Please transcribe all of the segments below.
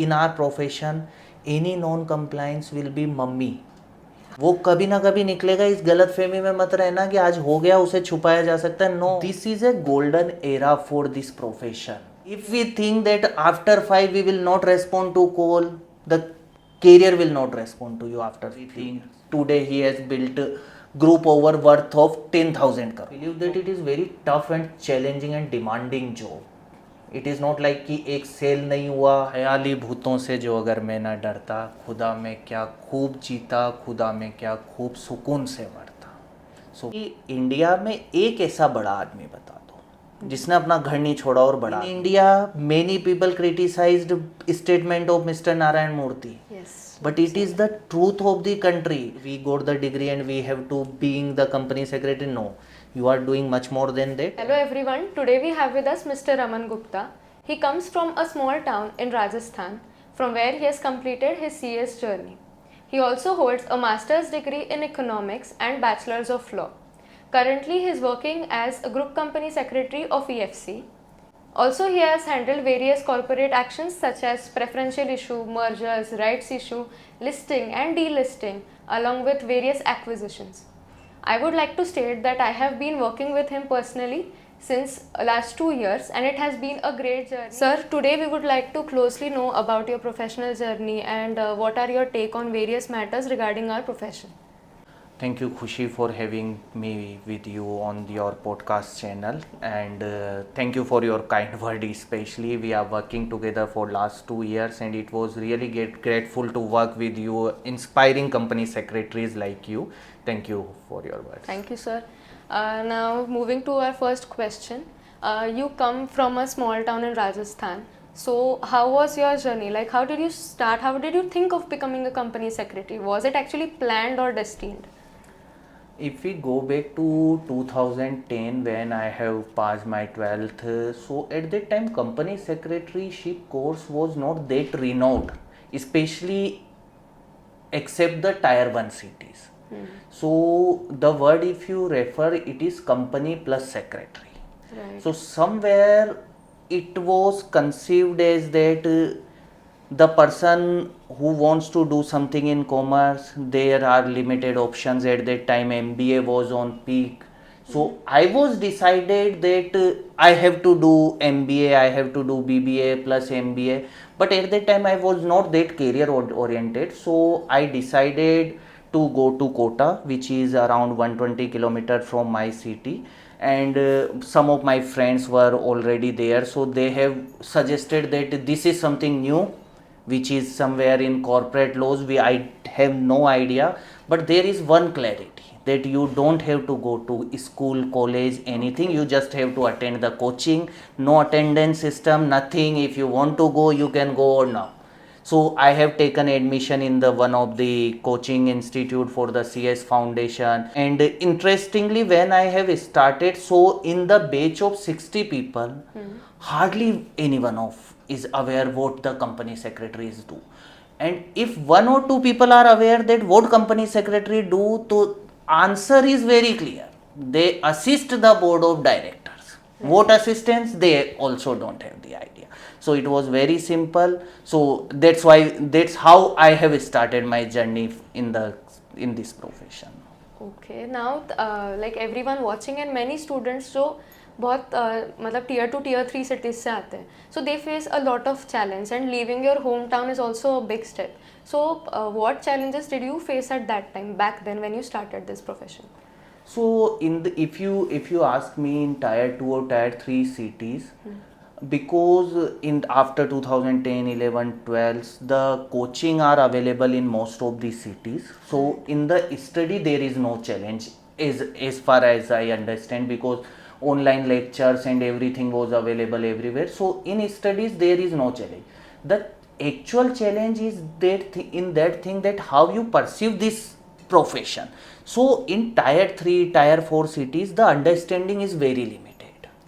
In our profession, any non-compliance will be mummy. वो कभी ना कभी निकलेगा. इस गलत फहमी में मत रहना कि आज हो गया उसे छुपाया जा सकता है. No, this is a golden era for this profession. If we think that after 5 we will not respond to call, the career will not respond to you after. We think today he has built a group over worth of 10,000 crore. I believe that it is very tough and challenging and demanding job. It is not like कि एक cell नहीं हुआ. ख्याली भूतों से जो अगर मैं ना डरता, खुदा में क्या खूब जीता, खुदा में क्या खूब सुकून से मरता. सो इंडिया में एक ऐसा बड़ा आदमी बता दो जिसने अपना घर नहीं छोड़ा और बड़ा. In India many people criticised statement of mister Narayana Murthy. But it is the truth of the country. We got the degree and we have to being the company secretary. No, you are doing much more than that. Hello everyone. Today we have with us Mr. Raman Gupta. He comes from a small town in Rajasthan, from where he has completed his CS journey. He also holds a master's degree in economics and bachelor's of law. Currently he is working as a group company secretary of EFC. Also, he has handled various corporate actions such as preferential issue, mergers, rights issue, listing and delisting, along with various acquisitions. I would like to state that I have been working with him personally since last 2 years and it has been a great journey. Sir, today we would like to closely know about your professional journey and what are your take on various matters regarding our profession. Thank you, Khushi, for having me with you on your podcast channel, and thank you for your kind word. Especially, we are working together for last 2 years, and it was really grateful to work with you, inspiring company secretaries like you. Thank you for your words. Thank you, sir. Now, moving to our first question. You come from a small town in Rajasthan. So, how was your journey? Like, how did you start? How did you think of becoming a company secretary? Was it actually planned or destined? If we go back to 2010 when I have passed my 12th, so at that time company secretaryship course was not that renowned, especially except the tier 1 cities. So the word, if you refer, it is company plus secretary. Right. So somewhere it was conceived as that the person who wants to do something in commerce, there are limited options. At that time MBA was on peak. So I was decided that I have to do MBA, I have to do BBA plus MBA, but at that time I was not that career oriented. So I decided to go to Kota, which is around 120 kilometers from my city, and some of my friends were already there, so they have suggested that this is something new which is somewhere in corporate laws. I have no idea, but there is one clarity, that you don't have to go to school, college, anything. You just have to attend the coaching. No attendance system, nothing. If you want to go, you can go or now. So I have taken admission in the one of the coaching institute for the CS Foundation, and interestingly when I have started, so in the batch of 60 people, hardly anyone of is aware what the company secretaries do. And if one or two people are aware that what company secretary do, the answer is very clear. They assist the board of directors. What assistance? They also don't have the idea. So it was very simple. So that's how I have started my journey in this profession. Okay, now like everyone watching and many students जो बहुत मतलब tier 2 tier 3 cities से आते हैं, so they face a lot of challenge and leaving your hometown is also a big step. So what challenges did you face at that time back then when you started this profession? So if you ask me, in tier 2 or tier 3 cities, because in after 2010, 11, 12, the coaching are available in most of the cities. So in the study there is no challenge as far as I understand, because online lectures and everything was available everywhere. So in studies there is no challenge. The actual challenge is that in that thing, that how you perceive this profession. So in tier 3, tier 4 cities, the understanding is very limited.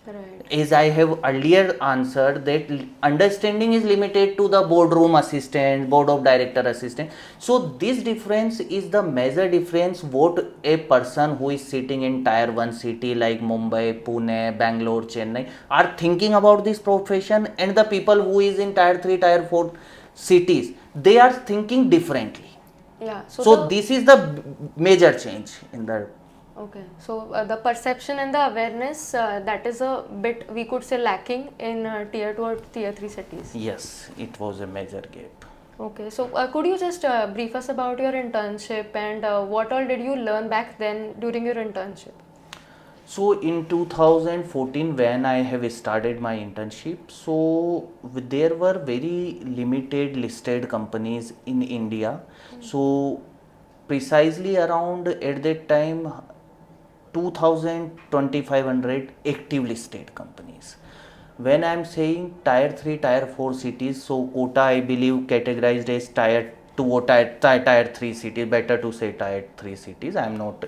Right. As I have earlier answered, that understanding is limited to the boardroom assistant, board of director assistant. So this difference is the major difference what a person who is sitting in tier 1 city like Mumbai, Pune, Bangalore, Chennai are thinking about this profession, and the people who is in tier 3, tier 4 cities, they are thinking differently. Yeah. So this is the major change in the. Okay, so the perception and the awareness, that is a bit, we could say, lacking in tier 2 or tier 3 cities. Yes, it was a major gap. Okay, so could you just brief us about your internship and what all did you learn back then during your internship? So in 2014, when I have started my internship, so there were very limited listed companies in India. So precisely around at that time 2000 2500 active listed companies. When I'm saying tier 3 tier 4 cities, so Kota I believe categorized as tier 2 or tier 3 cities, better to say tier 3 cities. I am not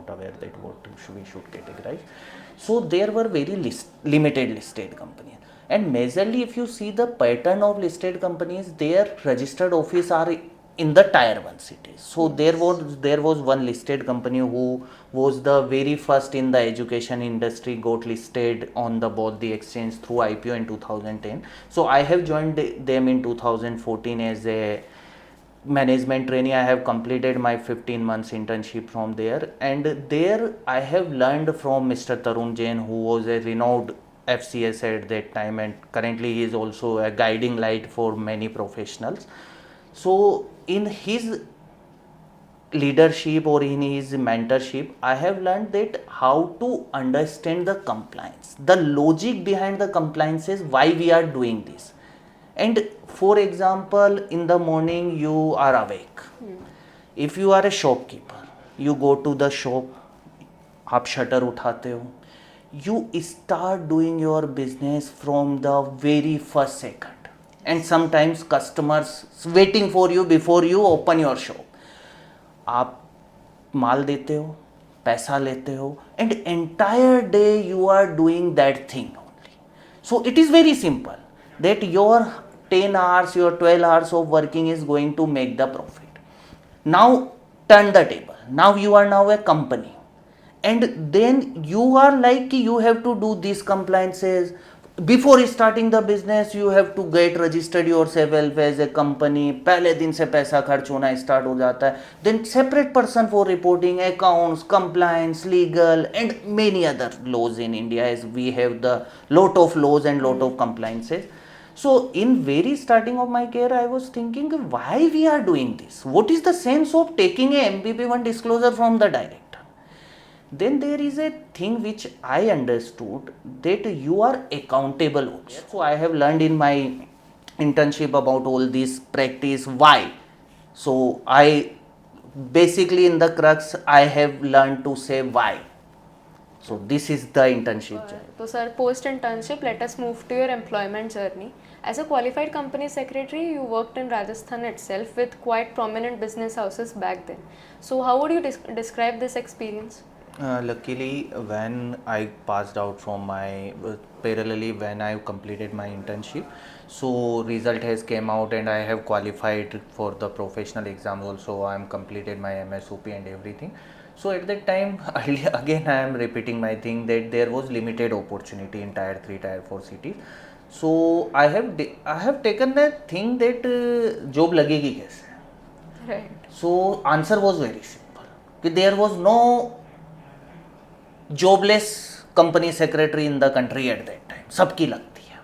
aware that what we should categorize. So there were very limited listed companies, and majorly if you see the pattern of listed companies, their registered office are in the tier 1 cities. So there was one listed company who was the very first in the education industry, got listed on the both the exchange through IPO in 2010. So I have joined them in 2014 as a management trainee. I have completed my 15 months internship from there, and there I have learned from Mr. Tarun Jain, who was a renowned FCS at that time, and currently he is also a guiding light for many professionals. So in his leadership or in his mentorship, I have learned that how to understand the compliance, the logic behind the compliance is why we are doing this. And for example, in the morning you are awake. If you are a shopkeeper, you go to the shop, आप shutter उठाते हो, you start doing your business from the very first second, and sometimes customers waiting for you before you open your shop. आप माल देते हो, पैसा लेते हो, and entire day you are doing that thing only. So it is very simple that your 10 hours, your 12 hours of working is going to make the profit. Now turn the table. Now you are now a company, and then you are like you have to do these compliances. Before starting the business you have to get registered yourself as a company. पहले दिन से पैसा खर्च होना start हो जाता है. Then separate person for reporting, accounts, compliance, legal, and many other laws in India, as we have the lot of laws and lot of compliances. So in very starting of my career I was thinking, why we are doing this? What is the sense of taking a MBP1 disclosure from the director? Then there is a thing which I understood, that you are accountable also. So I have learned in my internship about all this practice why. So I basically in the crux I have learned to say why. So this is the internship journey. So sir, post internship, let us move to your employment journey. As a qualified company secretary, you worked in Rajasthan itself with quite prominent business houses back then. So how would you describe this experience? Luckily, when I passed out from my parallelly when I completed my internship, so result has came out and I have qualified for the professional exam also. I am completed my MSOP and everything. So at that time, again I am repeating my thing that there was limited opportunity in tier 3, tier 4 cities. So I have taken that thing that job लगेगी कैसे. Right. So answer was very simple. कि there was no jobless company secretary in the country at that time. सबकी लगती है,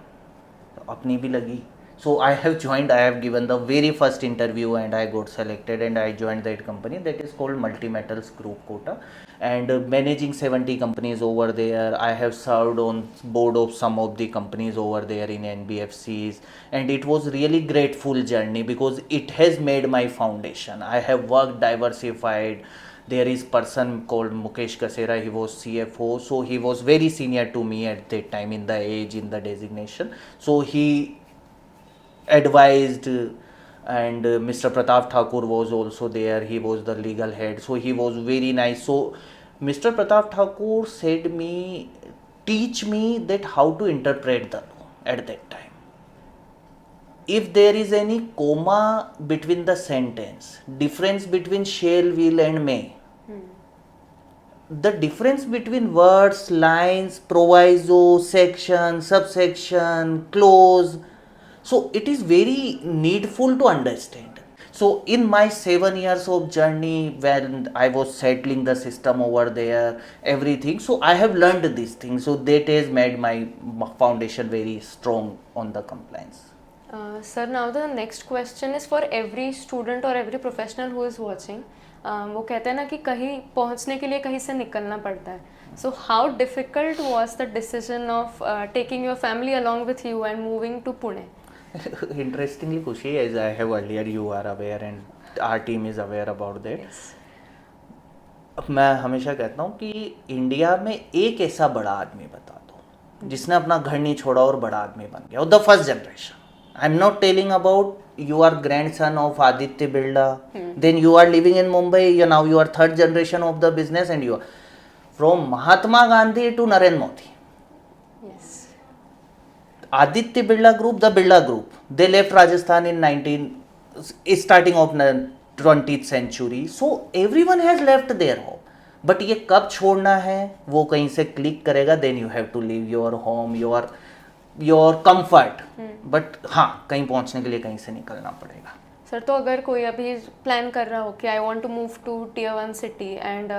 तो अपनी भी लगी. So I have joined, I have given the very first interview and I got selected and I joined that company that is called multi metals group Kota, and managing 70 companies over there. I have served on board of some of the companies over there in NBFCs, and it was really grateful journey because it has made my foundation. I have worked diversified. There is person called Mukesh Kasera, he was CFO, so he was very senior to me at that time in the age, in the designation. So he advised, and Mr. Pratap Thakur was also there, he was the legal head, so he was very nice. So Mr. Pratap Thakur said me, teach me that how to interpret the law at that time. If there is any comma between the sentence, difference between shall, will and may, the difference between words, lines, proviso, section, subsection, clause, So it is very needful to understand. So in my 7 years of journey, when I was settling the system over there, everything, so I have learned these things, so that has made my foundation very strong on the compliance. Sir, now the next question is for every student or every professional who is watching. वो कहते हैं ना कि कहीं पहुंचने के लिए कहीं से निकलना पड़ता है. So how difficult was the decision of taking your family along with you and moving to Pune? Interestingly, Kushi, as I have earlier, you are aware and our team is aware about that. Yes. मैं हमेशा कहता हूँ कि India में एक ऐसा बड़ा आदमी बता दो जिसने अपना घर नहीं छोड़ा और बड़ा आदमी बन गया, the first generation. I am not telling about you are grandson of Aditya Birla, then you are living in Mumbai, now you are third generation of the business, and you are from Mahatma Gandhi to Narendra Modi. Yes. Aditya Birla Group, the Birla Group, they left Rajasthan in starting of 20th century. So everyone has left their home. But ये कब छोड़ना है वो कहीं से click करेगा, then you have to leave your home, your comfort. But हाँ, कहीं पहुंचने के लिए कहीं से निकलना पड़ेगा. सर, तो अगर कोई अभी प्लान कर रहा हो कि I want to move to tier 1 city and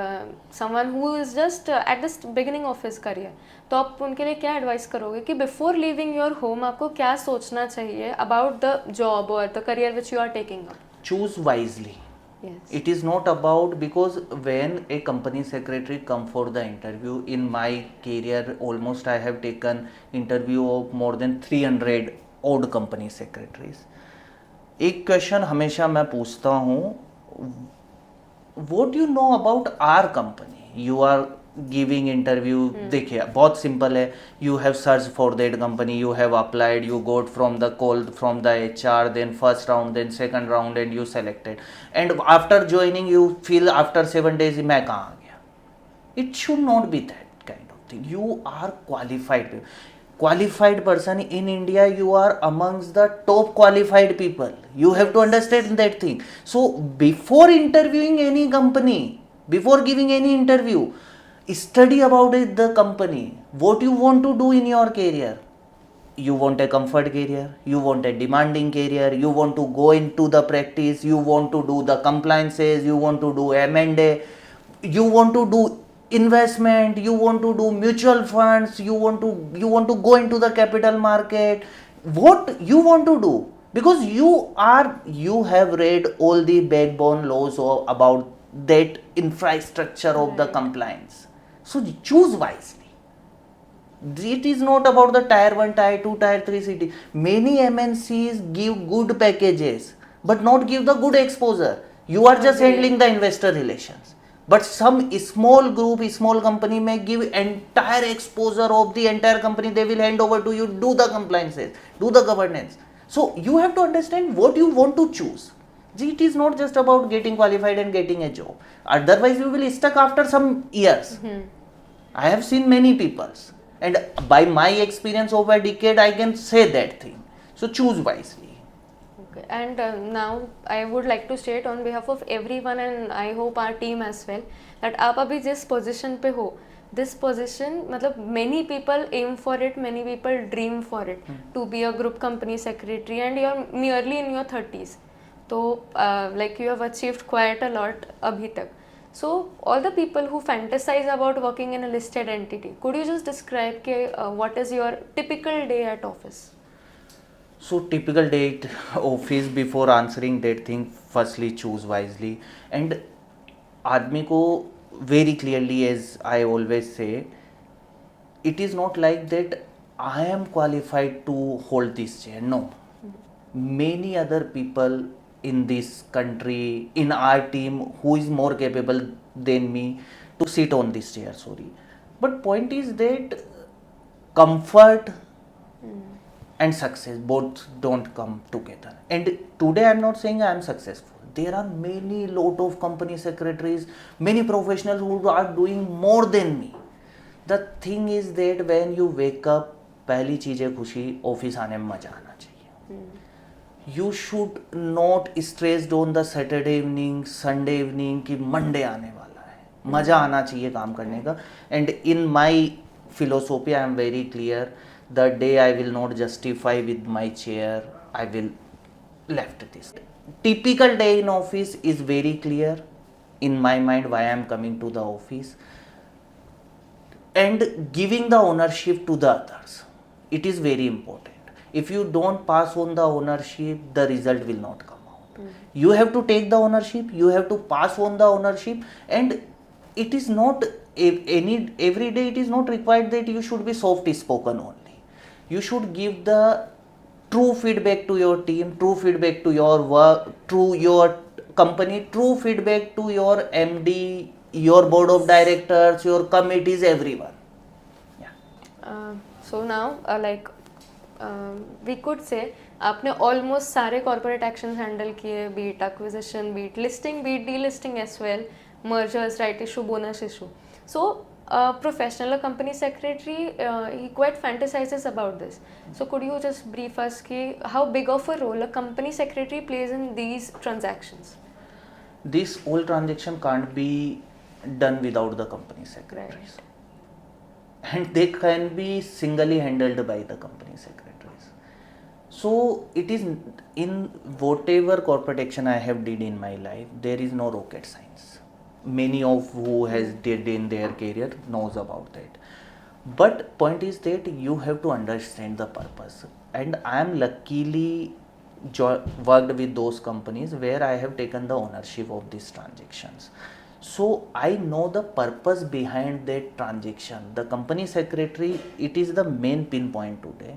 someone who is just at the beginning of his career, तो आप उनके लिए क्या एडवाइस करोगे कि बिफोर लिविंग योर होम आपको क्या सोचना चाहिए अबाउट द जॉब और the career which you are taking up? Choose wisely. It is not about, because when a company secretary come for the interview, in my career almost I have taken interview of more than 300 odd company secretaries. एक question हमेशा मैं पूछता हूँ, what do you know about our company? You are giving interview. देखिए बहुत simple है, you have searched for that company, you have applied, you got from the call from the HR, then first round, then second round, and you selected, and after joining you feel after 7 days मैं कहाँ आ गया. It should not be that kind of thing. You are qualified person in India. You are amongst the top qualified people. You have to understand that thing. So before interviewing any company, before giving any interview, study about it, the company, what you want to do in your career. You want a comfort career, you want a demanding career, you want to go into the practice, you want to do the compliances, you want to do M&A, you want to do investment, you want to do mutual funds, you want to go into the capital market. What you want to do, because you have read all the backbone laws about that infrastructure of the compliance. So choose wisely. It is not about the tier 1, tier 2, tier 3 city. Many MNCs give good packages but not give the good exposure. You are just handling the investor relations. But some small group, small company may give entire exposure of the entire company. They will hand over to you, do the compliances, do the governance. So you have to understand what you want to choose. It is not just about getting qualified and getting a job. Otherwise you will stuck after some years. I have seen many peoples, and by my experience over a decade I can say that thing. So choose wisely. Okay. And now I would like to state on behalf of everyone, and I hope our team as well, that आप अभी जिस position पे हो, this position मतलब many people aim for it, many people dream for it, to be a group company secretary, and you are nearly in your 30s. तो like you have achieved quite a lot अभी तक. So all the people who fantasize about working in a listed entity, could you just describe what is your typical day at office? So typical day at office, before answering that thing, firstly choose wisely. And आदमी को very clearly, as I always say, it is not like that I am qualified to hold this chair. No. Many other people in this country, in our team, who is more capable than me to sit on this chair, sorry. But point is that comfort and success both don't come together. And today I am not saying I am successful. There are many lot of company secretaries, many professionals who are doing more than me. The thing is that when you wake up, पहली चीज़ है खुशी, office आने में मजा आना चाहिए. You should not stressed on the Saturday evening, Sunday evening कि Monday आने वाला है. मजा आना चाहिए काम करने का. And in my philosophy I am very clear. The day I will not justify with my chair, I will left this. Typical day in office is very clear in my mind why I am coming to the office, and giving the ownership to the others. It is very important. If you don't pass on the ownership, the result will not come out. You have to take the ownership, you have to pass on the ownership, and it is not every day it is not required that you should be soft spoken only. You should give the true feedback to your team, true feedback to your work, to your company, true feedback to your MD, your board of directors, your committees, everyone. Yeah. So now we could say आपने almost सारे corporate actions handle किए, be it acquisition, be it listing, be it delisting as well, mergers, right issue, bonus issue. So professional company secretary, he quite fantasizes about this. So could you just brief us ki how big of a role a company secretary plays in these transactions? This whole transaction can't be done without the company secretaries. Right. And they can be singly handled by the company secretaries. So it is in whatever corporate action I have did in my life, there is no rocket science. Many of who has did in their career knows about that. But point is that you have to understand the purpose. And I am luckily worked with those companies where I have taken the ownership of these transactions. So I know the purpose behind that transaction. The company secretary, it is the main pinpoint today.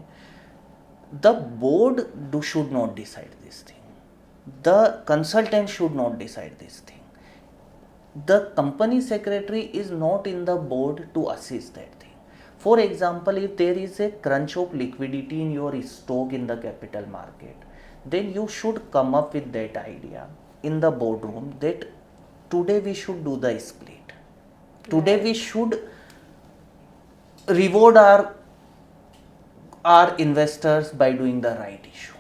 The board should not decide this thing. The consultant should not decide this thing. The company secretary is not in the board to assist that thing. For example, if there is a crunch of liquidity in your stock in the capital market, then you should come up with that idea in the boardroom that today we should do the split. Today we should reward our investors by doing the right issue.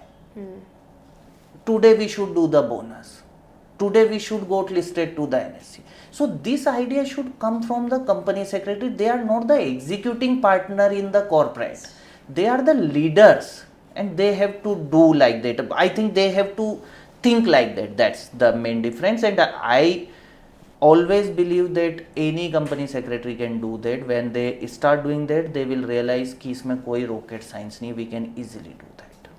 Today we should do the bonus. Today we should go listed to the NSE. So this idea should come from the company secretary. They are not the executing partner in the corporate. They are the leaders, and they have to do like that. I think they have to think like that. That's the main difference. And I always believe that any company secretary can do that. When they start doing that, they will realize कि इसमें कोई rocket science नहीं. We can easily do that.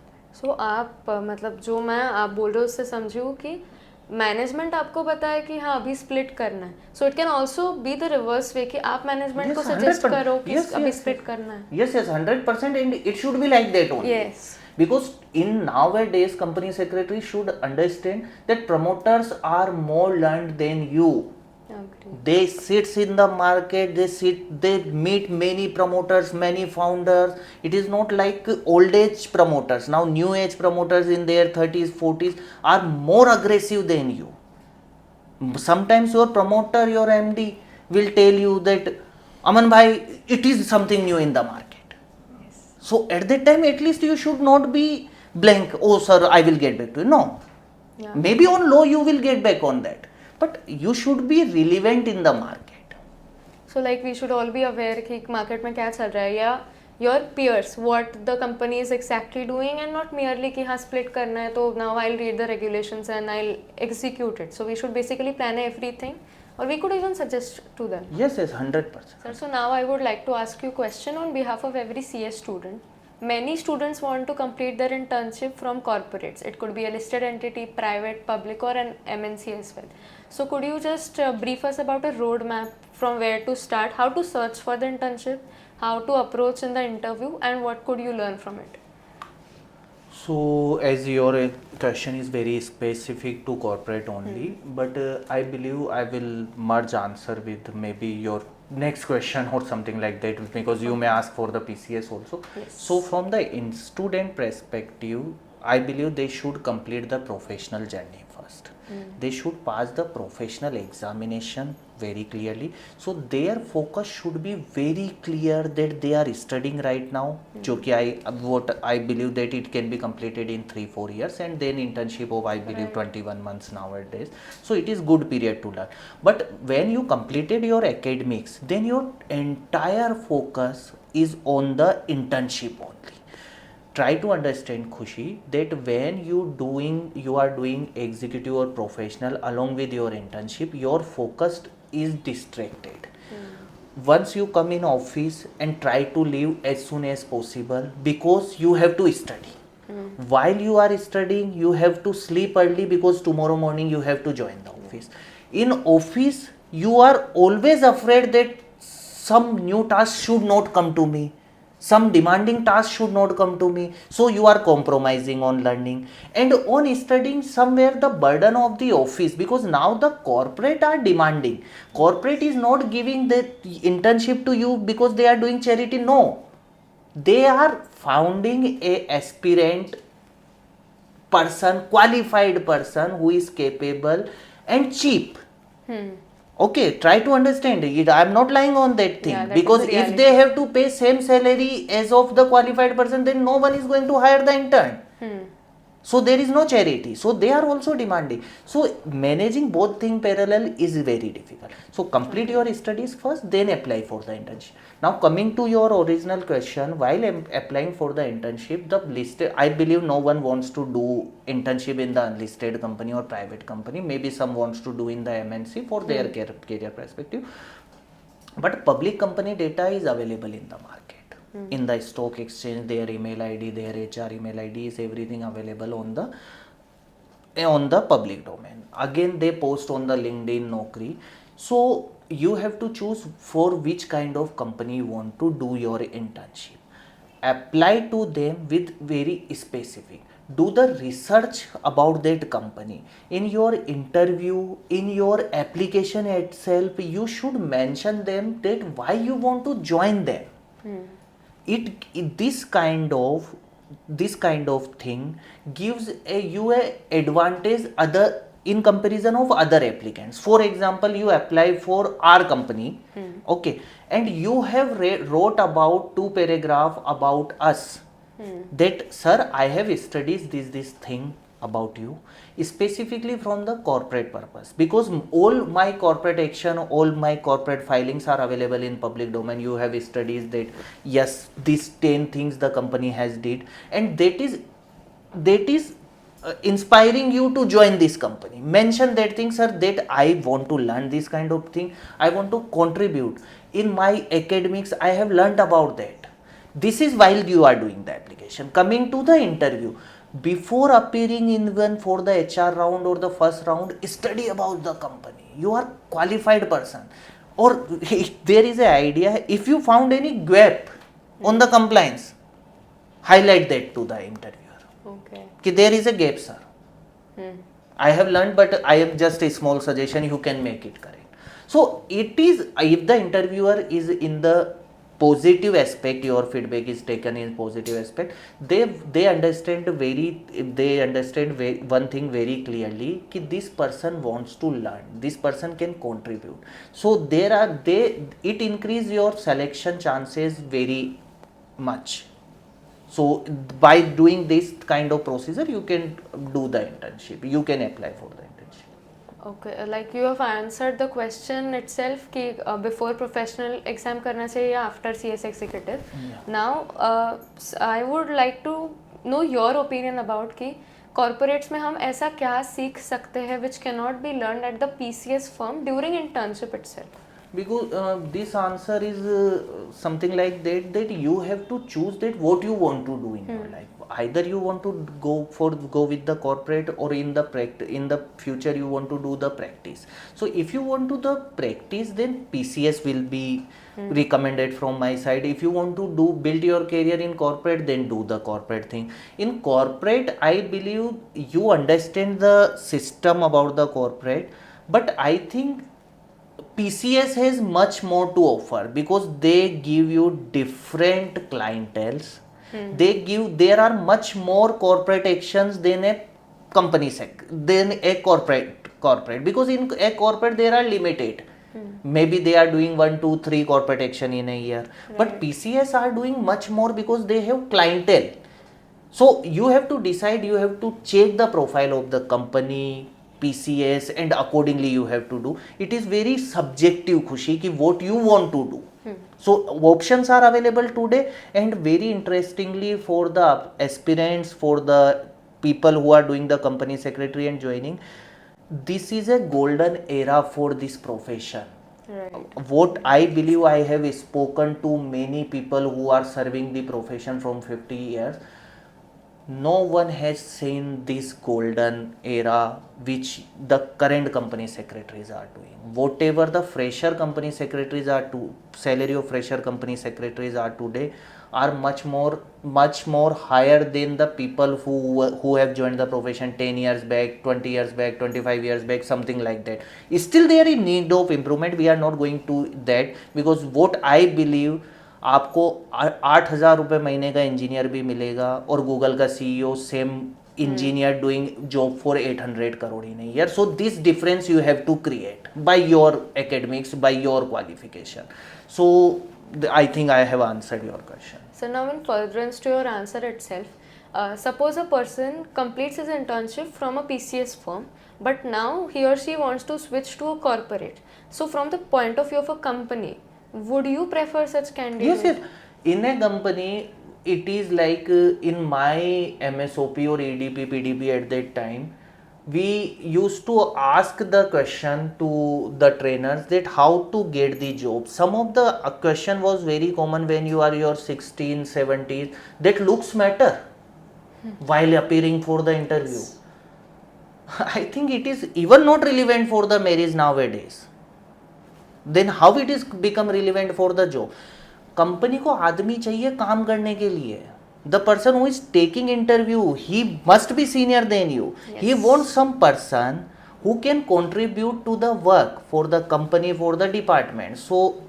So आप मतलब जो मैं आप बोल रहे हो उससे समझूँ कि मैनेजमेंट आपको बताए कि हाँ अभी स्प्लिट करना है. So it can also be the reverse way कि आप मैनेजमेंट को सजेस्ट करो कि अभी स्प्लिट करना है. Yes, 100%, and it should be like that only. Yes. Because in nowadays, company secretary should understand that promoters are more learned than you. Agree. They sit in the market, they meet many promoters, many founders. It is not like old age promoters. Now new age promoters in their 30s, 40s are more aggressive than you. Sometimes your promoter, your MD will tell you that, Aman bhai, it is something new in the market. Yes. So at that time, at least you should not be blank. Oh sir, I will get back to you. No. Yeah. Maybe on low you will get back on that. But you should be relevant in the market. So like we should all be aware कि market में क्या चल रहा है, या your peers what the company is exactly doing, and not merely कि हाँ split करना है तो now I'll read the regulations and I'll execute it. So we should basically plan everything, or we could even suggest to them. Yes, 100%. Sir, so now I would like to ask you a question on behalf of every CS student. Many students want to complete their internship from corporates. It could be a listed entity, private, public, or an MNC as well. So could you just brief us about a roadmap from where to start, how to search for the internship, how to approach in the interview, and what could you learn from it? So as your question is very specific to corporate only, but I believe I will merge answer with maybe your next question or something like that, because you may ask for the PCS also. Yes. So from the student perspective, I believe they should complete the professional journey first. They should pass the professional examination very clearly. So their focus should be very clear that they are studying right now. What I believe that it can be completed in 3-4 years, and then internship of I believe 21 months nowadays. So it is good period to learn. But when you completed your academics, then your entire focus is on the internship only. try to understand, Khushi, that when you are doing executive or professional along with your internship, your focus is distracted. Once you come in office and try to leave as soon as possible, because you have to study. While you are studying, you have to sleep early because tomorrow morning you have to join the office. In office, you are always afraid that some new task should not come to me, some demanding task should not come to me, so you are compromising on learning and on studying. Somewhere the burden of the office, because now the corporate are demanding. Corporate is not giving the internship to you because they are doing charity. No, they are founding a aspirant person, qualified person who is capable and cheap. Okay, try to understand it. I'm not lying on that thing. Yeah, that Because is if reality. they have to pay same salary as of the qualified person, then no one is going to hire the intern. So there is no charity. So they are also demanding. So managing both things parallel is very difficult. So complete your studies first, then apply for the internship. Now coming to your original question, while applying for the internship, the listed, I believe no one wants to do internship in the unlisted company or private company. Maybe some wants to do in the MNC for their career perspective. But public company data is available in the market. In the stock exchange, their email ID, their HR email ID is everything available on the public domain. Again, they post on the LinkedIn, Naukri. So you have to choose for which kind of company you want to do your internship. Apply to them with very specific. Do the research about that company. In your interview, in your application itself, you should mention them that why you want to join them. This kind of thing gives you a advantage other in comparison of other applicants. For example, you apply for our company, okay, and you have wrote about 2 paragraph about us, that sir, I have studied this thing about you specifically from the corporate purpose, because all my corporate action, all my corporate filings are available in public domain. You have studies that yes, these 10 things the company has did, and that is inspiring you to join this company. Mention that thing, sir, that I want to learn this kind of thing, I want to contribute in my academics, I have learned about that. This is while you are doing the application. Coming to the interview, before appearing even for the HR round or the first round, study about the company. You are qualified person. Or there is an idea, if you found any gap on the compliance, highlight that to the interviewer. Okay. There is a gap, sir. I have learned, but I am just a small suggestion, you can make it correct. So it is, if the interviewer is in the positive aspect, your feedback is taken in positive aspect, they understand one thing very clearly, कि this person wants to learn, this person can contribute. So it increase your selection chances very much. So by doing this kind of procedure, you can do the internship, you can apply for the internship. Okay, like you have answered the question itself कि before professional exam करना चाहिए या after CS executive. Now I would like to know your opinion about कि corporates में हम ऐसा क्या सीख सकते हैं which cannot be learned at the PCS firm during internship itself. Because this answer is something like that you have to choose that what you want to do in your life. Either you want to go with the corporate, or in the future you want to do the practice. So if you want to the practice, then PCS will be recommended from my side. If you want to build your career in corporate, then do the corporate thing. In corporate, I believe you understand the system about the corporate, but I think PCS has much more to offer because they give you different clienteles. There are much more corporate actions than a than a corporate, because in a corporate there are limited. Maybe they are doing 1, 2, 3 corporate action in a year, but PCS are doing much more because they have clientele. So you have to decide, you have to check the profile of the company, PCS and accordingly you have to do. It is very subjective, Khushi, ki what you want to do. So options are available today, and very interestingly, for the aspirants, for the people who are doing the company secretary and joining, this is a golden era for this profession. Right. What I believe, I have spoken to many people who are serving the profession from 50 years. No one has seen this golden era which the current company secretaries are doing. Whatever the fresher company secretaries are to salary of fresher company secretaries are today are much more higher than the people who have joined the profession 10 years back, 20 years back, 25 years back, something like that. Still they are in need of improvement. We are not going to that, because what I believe, आपको 8,000 रुपये महीने का engineer भी मिलेगा और Google का CEO same engineer doing job for 800 crore in year. So this difference you have to create by your academics, by your qualification. सो I think I have answered your question. So now in furtherance to your answer itself, suppose a person completes his internship from a PCS firm, but now he or she wants to switch to a corporate. So from the point of view of a company, would you prefer such candidates? Yes. In a company, it is like in my MSOP or EDP, PDP at that time, we used to ask the question to the trainers that how to get the job. Some of the question was very common when you are your 16, 17s, that looks matter while appearing for the interview. I think it is even not relevant for the marriage nowadays. Then how it is become relevant for the job? Company को आदमी चाहिए काम करने के लिए. The person who is taking interview, he must be senior than you. Yes. He wants some person who can contribute to the work for the company, for the department. So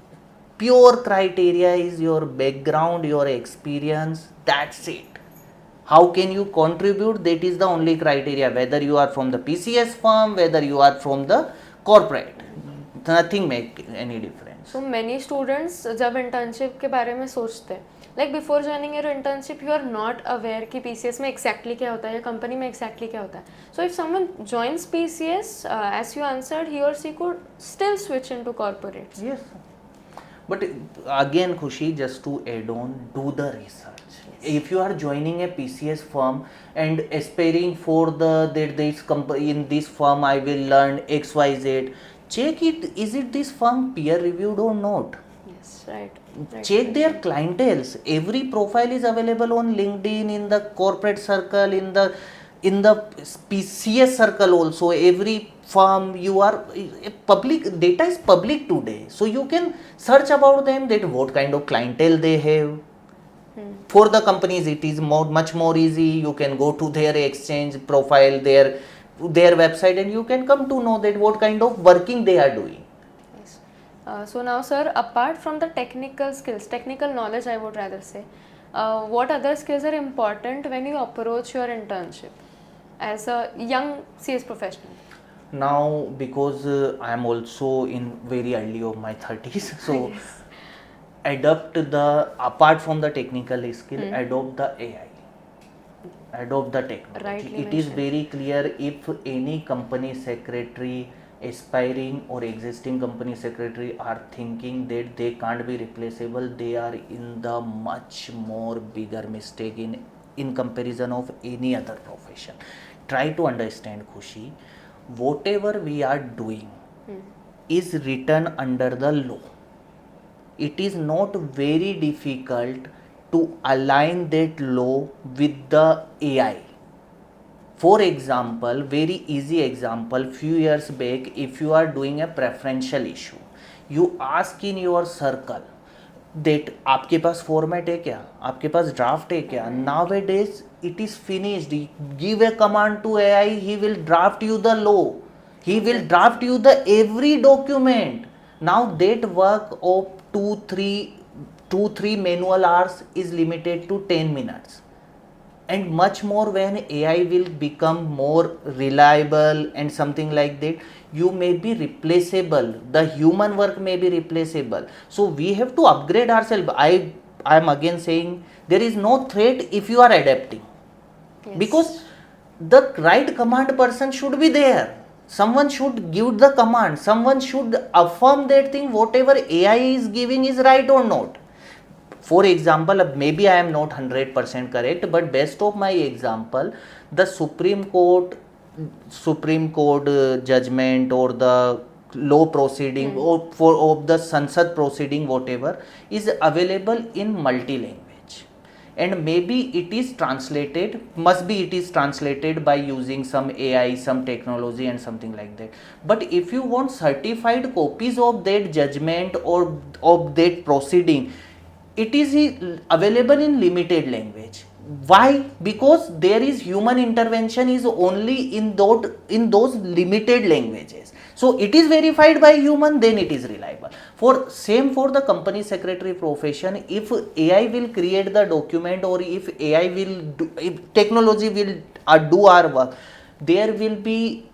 pure criteria is your background, your experience, that's it. How can you contribute? That is the only criteria, whether you are from the PCS firm, whether you are from the corporate. Nothing make any difference. So many students जब internship के बारे में सोचते हैं, like before joining your internship, you are not aware कि PCS में exactly क्या होता है या company में exactly क्या होता है. So if someone joins PCS, as you answered, he or she could still switch into corporates. Yes. But again, Khushi, just to add on, do the research. If you are joining a PCS firm and aspiring for in this firm I will learn XYZ, check it. Is it this firm peer reviewed or not? Yes, right. Check their clienteles. Every profile is available on LinkedIn, in the corporate circle, in the PCS circle also. Every firm, you are public data is public today, so you can search about them, that what kind of clientele they have. For the companies it is much more easy. You can go to their exchange profile, their website, and you can come to know that what kind of working they are doing. So now, sir, apart from the technical skills, technical knowledge, I would rather say, what other skills are important when you approach your internship as a young CS professional? Now, because I am also in very early of my 30s, so adopt apart from the technical skill, adopt the AI, adopt the technology. Rightly It is mentioned. very clear, if any company secretary, aspiring or existing company secretary are thinking that they can't be replaceable, they are in the much more bigger mistake in comparison of any other profession. Try to understand, Khushi, whatever we are doing is written under the law. It is not very difficult to align that law with the AI. For example, very easy example, few years back, if you are doing a preferential issue, you ask in your circle that आपके पास format है क्या, आपके पास draft है क्या. Nowadays it is finished. Give a command to AI, he will draft you the law, he will draft you the every document. Now that work of 2-3 manual hours is limited to 10 minutes. And much more when AI will become more reliable and something like that, you may be replaceable. The human work may be replaceable. So we have to upgrade ourselves. I am again saying there is no threat if you are adapting. Yes. Because the right command person should be there. Someone should give the command, someone should affirm that thing whatever AI is giving is right or not. For example, maybe I am not 100% correct, but based of my example, the Supreme Court judgment or the law proceeding or for of the Sansad proceeding, whatever, is available in multi language, and maybe it is translated, must be it is translated by using some AI, some technology and something like that. But if you want certified copies of that judgment or of that proceeding, it is available in limited language. Why? Because there is human intervention is only in those limited languages. So it is verified by human, then it is reliable. For same for the company secretary profession, if AI will create the document or if AI will do, if technology will do our work, there will be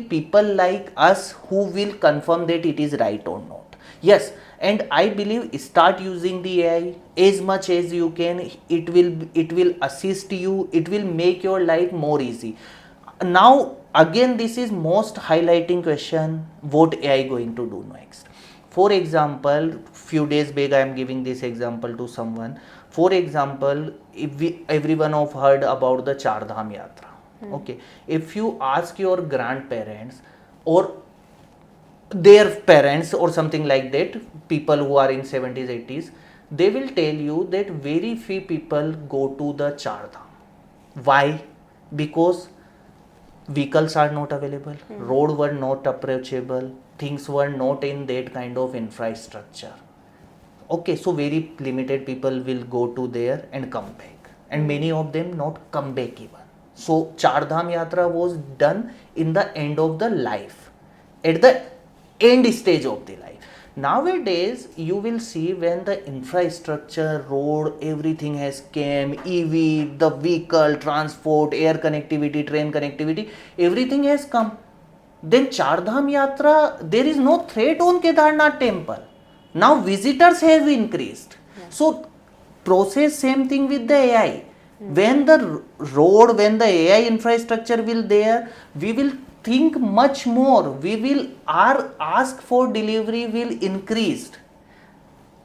people like us who will confirm that it is right or not. Yes, and I believe start using the AI as much as you can. It will assist you, it will make your life more easy. Now again, this is most highlighting question, what AI going to do next. For example, few days back I am giving this example to someone. For example, if we everyone have heard about the Char Dham Yatra. Okay, if you ask your grandparents or their parents or something like that, people who are in 70s 80s, they will tell you that very few people go to the Char Dham. Why? Because vehicles are not available, road were not approachable, things were not in that kind of infrastructure. Okay, so very limited people will go to there and come back, and many of them not come back even. So Char Dham Yatra was done in the end of the life, at the end stage of the life. Nowadays you will see when the infrastructure, road, everything has came, EV, the vehicle transport, air connectivity, train connectivity, everything has come. Then Char Dham Yatra, there is no threat on Kedarnath temple. Now visitors have increased. So process same thing with the AI. When the road, when the AI infrastructure will there, we will think much more. We will, our ask for delivery will increased.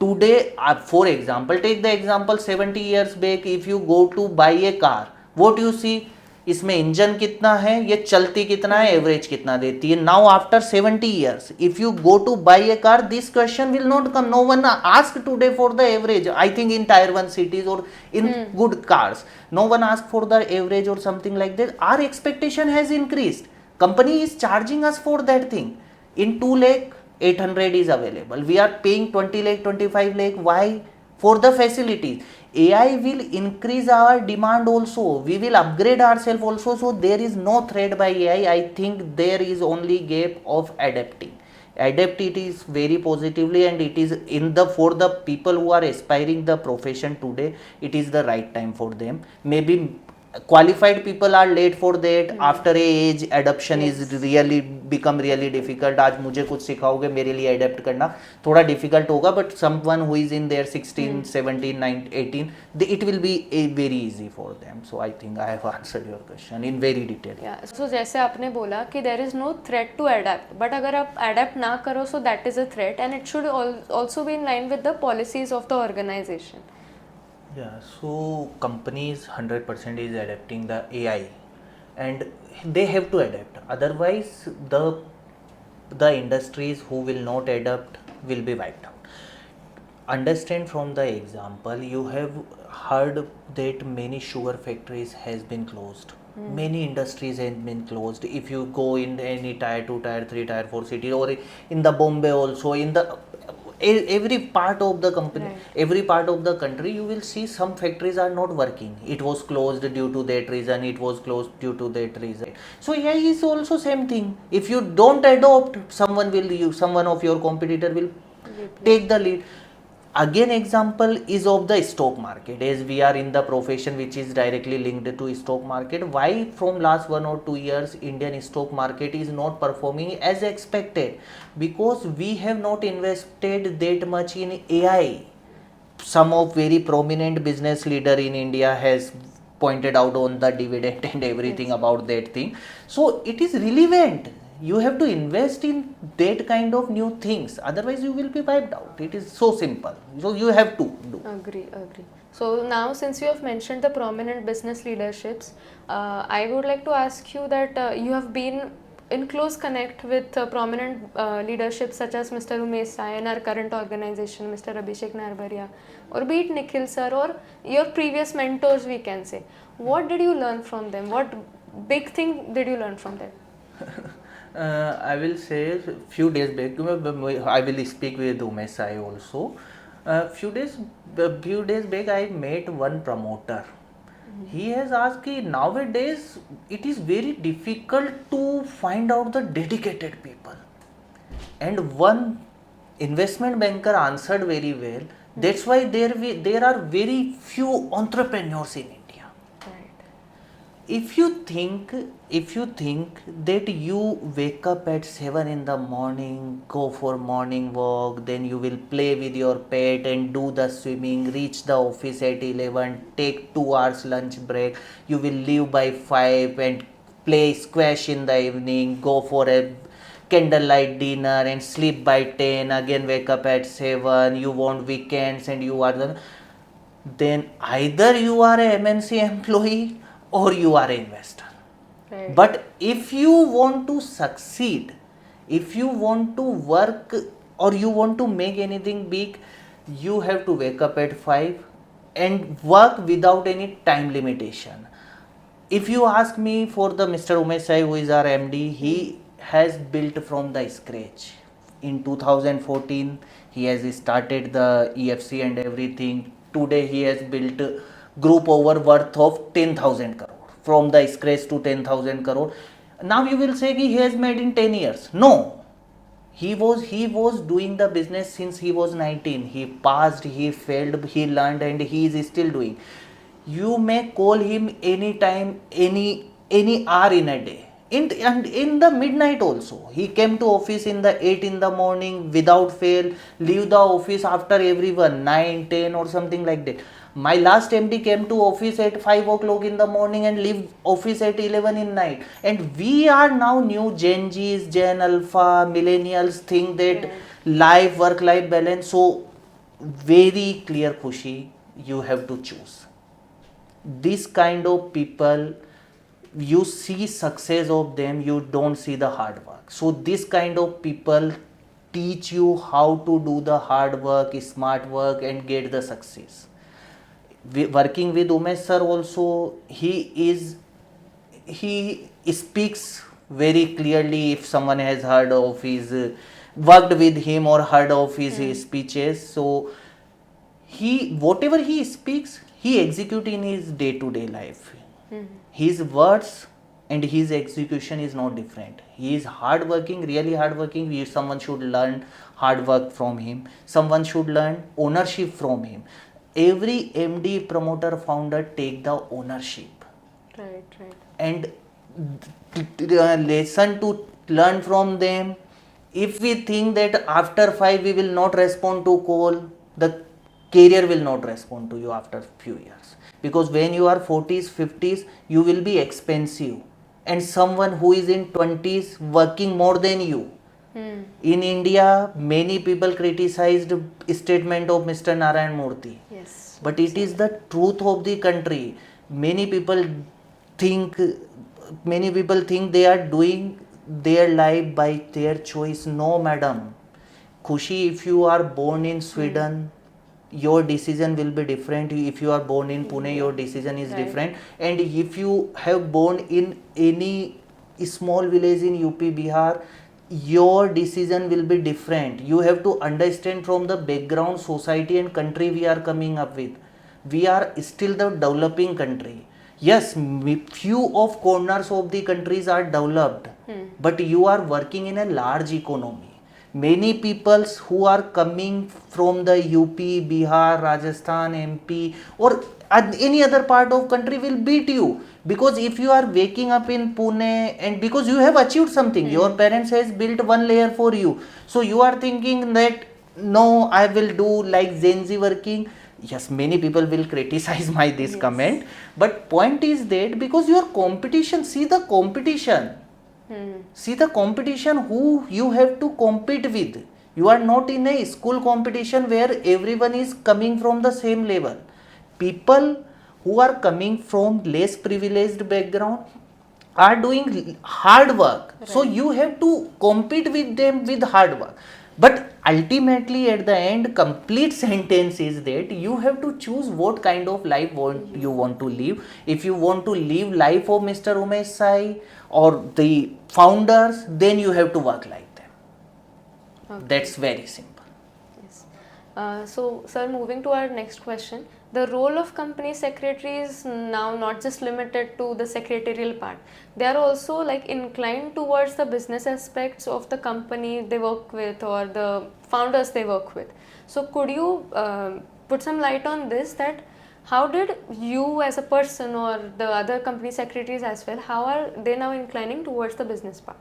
Today, for example, take the example 70 years back, if you go to buy a car, what you see, इसमें engine कितना है, ये चलती कितना है, average कितना देती है. Now after 70 years, if you go to buy a car, this question will not come. No one ask today for the average. I think in tier 1 cities or in good cars, no one ask for the average or something like that. Our expectation has increased. Company is charging us for that thing. In 2 lakh 800 is available, we are paying 20 lakh 25 lakh. Why? For the facilities. AI will increase our demand also, we will upgrade ourselves also. So there is no threat by AI. I think there is only gap of adapting. Adapt it is very positively, and it is in the, for the people who are aspiring the profession today, it is the right time for them. Maybe qualified people are late for that. After a age adoption is really become really difficult. आज मुझे कुछ सिखाओगे, मेरे लिए adapt करना थोड़ा difficult होगा, but someone who is in their 16 17 19 18, it will be very easy for them. So I think I have answered your question in very detail. Yeah. So जैसे आपने बोला कि there is no threat to adapt, but अगर आप adapt ना करो, so that is a threat, and it should also be in line with the policies of the organization. Yeah, so companies 100% is adapting the AI, and they have to adapt. Otherwise, the industries who will not adapt will be wiped out. Understand from the example, you have heard that many sugar factories has been closed. Many industries have been closed. If you go in any tier 2, tier 3, tier 4 city, or in the Bombay also, in the every part of the company, every part of the country, you will see some factories are not working. It was closed due to that reason, it was closed due to that reason. So AI is also same thing. If you don't adopt, someone will use, someone of your competitor will take the lead. Again, example is of the stock market, as we are in the profession which is directly linked to stock market. Why from last 1 or 2 years Indian stock market is not performing as expected? Because we have not invested that much in AI. Some of very prominent business leader in India has pointed out on the dividend and everything about that thing. So it is relevant. You have to invest in that kind of new things. Otherwise, you will be wiped out. It is so simple. So you have to do. Agree. So now, since you have mentioned the prominent business leaderships, I would like to ask you that you have been in close connect with prominent leadership such as Mr. Umesh Sai in our current organization, Mr. Abhishek Narvaria, or be it Nikhil sir, or your previous mentors, we can say. What did you learn from them? What big thing did you learn from them? I will say few days back, I will speak with Umesh Sai also. Few days back, I met one promoter. He has asked कि nowadays it is very difficult to find out the dedicated people. And one investment banker answered very well. That's why there are very few entrepreneurs in India. If you think that you wake up at 7 in the morning, go for morning walk, then you will play with your pet and do the swimming, reach the office at 11, take 2 hours lunch break, you will leave by 5 and play squash in the evening, go for a candlelight dinner and sleep by 10, again wake up at 7, you want weekends and you are then either you are a MNC employee or you are an investor. Right. But if you want to succeed, if you want to work or you want to make anything big, you have to wake up at 5 and work without any time limitation. If you ask me for the Mr. Umesh Sai, who is our MD, he has built from the scratch. In 2014, he has started the EFC and everything. Today, he has built group over worth of 10,000 crore, from the scratch to 10,000 crore. Now you will say he has made in 10 years. No, he was doing the business since he was 19. He passed, he failed, he learned, and he is still doing. You may call him anytime, any hour in a day. And in the midnight also, he came to office in the 8 in the morning without fail, leave the office after everyone 9, 10 or something like that. My last MD came to office at 5 o'clock in the morning and leave office at 11 in night. And we are now new Gen Zs, Gen Alpha, millennials think that life, work-life balance. So very clear, Khushi, you have to choose. This kind of people, you see success of them, you don't see the hard work. So this kind of people teach you how to do the hard work, smart work, and get the success. Working with Umesh sir also, he speaks very clearly. If someone has heard of his worked with him or heard of his speeches, so whatever he speaks, he executes in his day-to-day life. His words and his execution is not different. He is hardworking, really hardworking. Someone should learn hard work from him. Someone should learn ownership from him. Every MD, promoter, founder take the ownership. Right. And lesson to learn from them. If we think that after 5 we will not respond to call, the career will not respond to you after few years. Because when you are 40s, 50s, you will be expensive. And someone who is in 20s working more than you. In India, many people criticized statement of Mr. Narayan Murthy. Yes. But it is the truth of the country. Many people think they are doing their life by their choice. No, madam. Khushi, if you are born in Sweden, your decision will be different. If you are born in Pune, your decision is different. And if you have born in any small village in UP, Bihar, your decision will be different. You have to understand from the background, society and country we are coming up with. We are still the developing country. Yes, few of corners of the countries are developed, but you are working in a large economy. Many peoples who are coming from the UP, Bihar, Rajasthan, MP or any other part of country will beat you. Because if you are waking up in Pune and because you have achieved something, your parents has built one layer for you. So you are thinking that no, I will do like Gen Z working. yes, many people will criticize my this Yes. comment, but point is that because your competition, see the competition, see the competition who you have to compete with. You are not in a school competition where everyone is coming from the same level. People who are coming from less privileged background are doing hard work, so Right. you have to compete with them with hard work. But ultimately at the end, complete sentence is that you have to choose what kind of life you want to live. If you want to live life of Mr. Umesh Sai or the founders, then you have to work like them. Okay. That's very simple. Yes. So, sir, moving to our next question, the role of company secretary is now not just limited to the secretarial part. They are also like inclined towards the business aspects of the company they work with or the founders they work with. So, could you put some light on this? That how did you as a person or the other company secretaries as well, how are they now inclining towards the business part?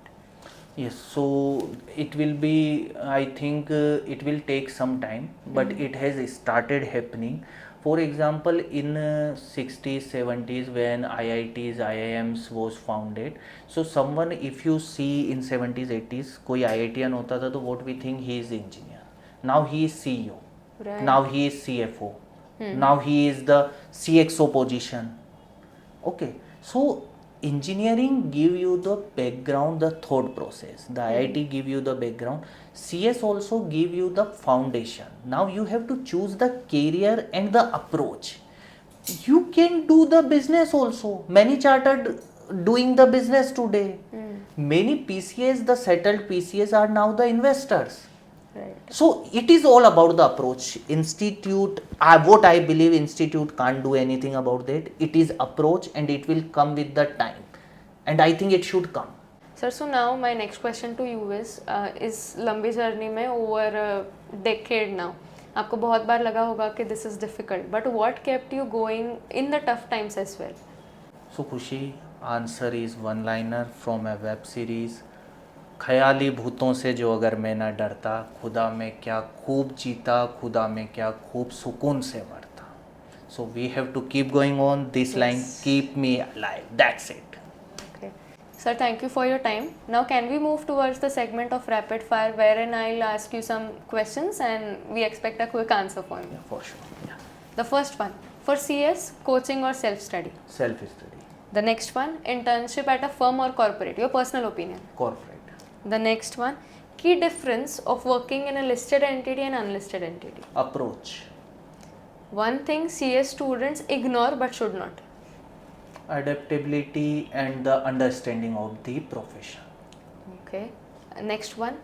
Yes, so it will be, I think it will take some time, but it has started happening. For example, in 60s, 70s, when IITs, IIMs was founded, so someone, if you see in 70s, 80s, कोई IITian होता था, तो what we think he is engineer. Now he is CEO. Right. Now he is CFO. Now he is the CXO position. Okay, so engineering give you the background, the thought process. The IIT give you the background. CS also give you the foundation. Now you have to choose the career and the approach. You can do the business also. Many chartered doing the business today. Many PCAs, the settled PCAs are now the investors. Right. So it is all about the approach. Institute, what I believe, institute can't do anything about that. It is approach and it will come with the time. And I think it should come. Sir, so now my next question to you is लंबी journey में over a decade now, आपको बहुत बार लगा होगा कि this is difficult, but what kept you going in the tough times as well? So Khushi, answer is one liner from a web series. ख्याली भूतों से जो अगर मैं न डरता, खुदा में क्या खूब जीता, खुदा में क्या खूब सुकून से मरता. So we have to keep going on. This line, keep me alive. That's it. Okay. Sir, thank you for your time. Now can we move towards the segment of rapid fire wherein I'll ask you some questions and we expect a quick answer from you. Yeah, for sure. Yeah. The first one, for CS, coaching or self-study? Self-study. The next one, internship at a firm or corporate? Your personal opinion. Corporate. The next one, key difference of working in a listed entity and unlisted entity? Approach. One thing CS students ignore but should not? Adaptability and the understanding of the profession. Okay. Next one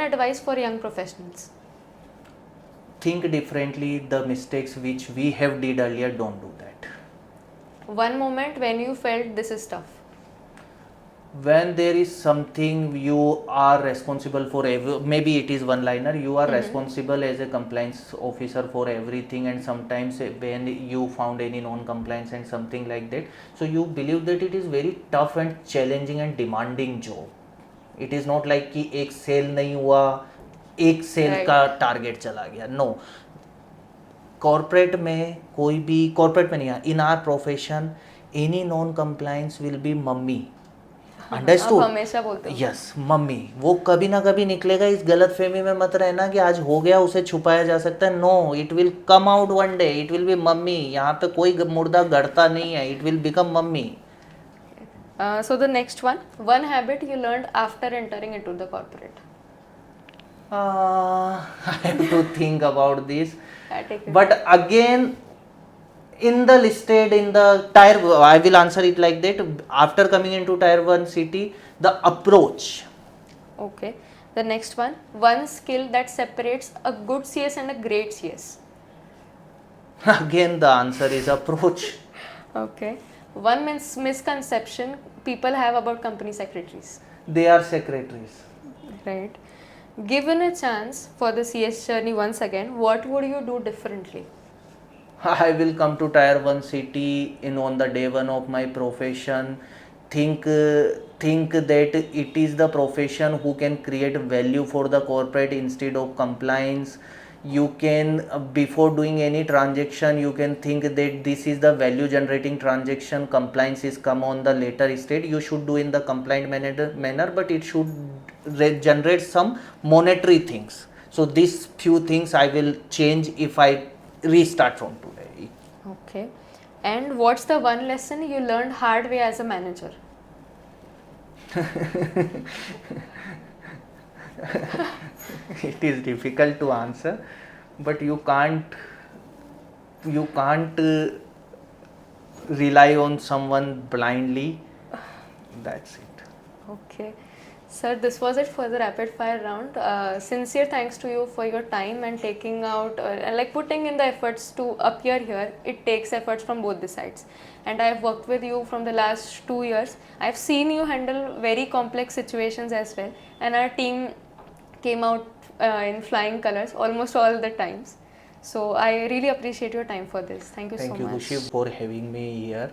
advice for young professionals? Think differently. The mistakes which we have did earlier, don't do that. One moment when you felt this is tough? When there is something you are responsible for, maybe it is one liner, you are responsible as a compliance officer for everything, and sometimes when you found any non-compliance and something like that, so you believe that it is very tough and challenging and demanding job. It is not like कि एक cell नहीं हुआ, एक cell का target चला गया. No, corporate में कोई भी, कॉर्पोरेट में नहीं है, इन are profession any non compliance will be mummy. Understood? आप हमेशा बोलते हो. Yes, mummy. वो कभी ना कभी निकलेगा. इस गलत फहमी में मत रहना कि आज हो गया उसे छुपाया जा सकता है. No, it will come out one day. It will be mummy. यहाँ पे कोई मुर्दा गड़ता नहीं है. It will become mummy. So the next one habit you learned after entering into the corporate? I have to think about this. I take it. But again, in the listed, in the tier, I will answer it like that. After coming into tier 1 city, the approach. Okay. The next one skill that separates a good CS and a great CS? Again, the answer is approach. Okay. One misconception people have about company secretaries? They are secretaries. Right. Given a chance for the CS journey once again, what would you do differently? I will come to tier 1 city on the day 1 of my profession. Think that it is the profession who can create value for the corporate instead of compliance. you can before doing any transaction you can think that this is the value generating transaction, compliance is come on the later stage, you should do in the compliant manner, but it should generate some monetary things. So these few things I will change if I restart from today. Okay. And what's the one lesson you learned hard way as a manager? It is difficult to answer, but you can't rely on someone blindly. That's it. Okay. Sir, this was it for the rapid fire round. Sincere thanks to you for your time and taking out and like putting in the efforts to appear here. It takes efforts from both the sides. And I've worked with you from the last 2 years. I've seen you handle very complex situations as well. And our team came out in flying colors almost all the times. So I really appreciate your time for this. Thank you so much. Thank you, Kushi, for having me here.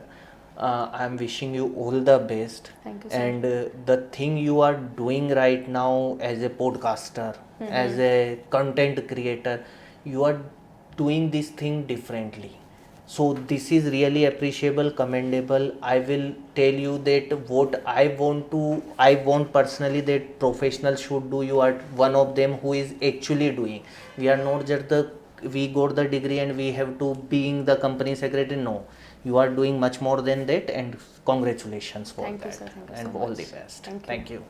I'm wishing you all the best. Thank you, sir. And the thing you are doing right now as a podcaster, as a content creator, you are doing this thing differently. So this is really appreciable, commendable. I will tell you that what I want personally that professionals should do. You are one of them who is actually doing. We are not just we got the degree and we have to being the company secretary. No, you are doing much more than that, and congratulations for Thank you, that. sir. Thank you And so all much. the best. Thank you. Thank you.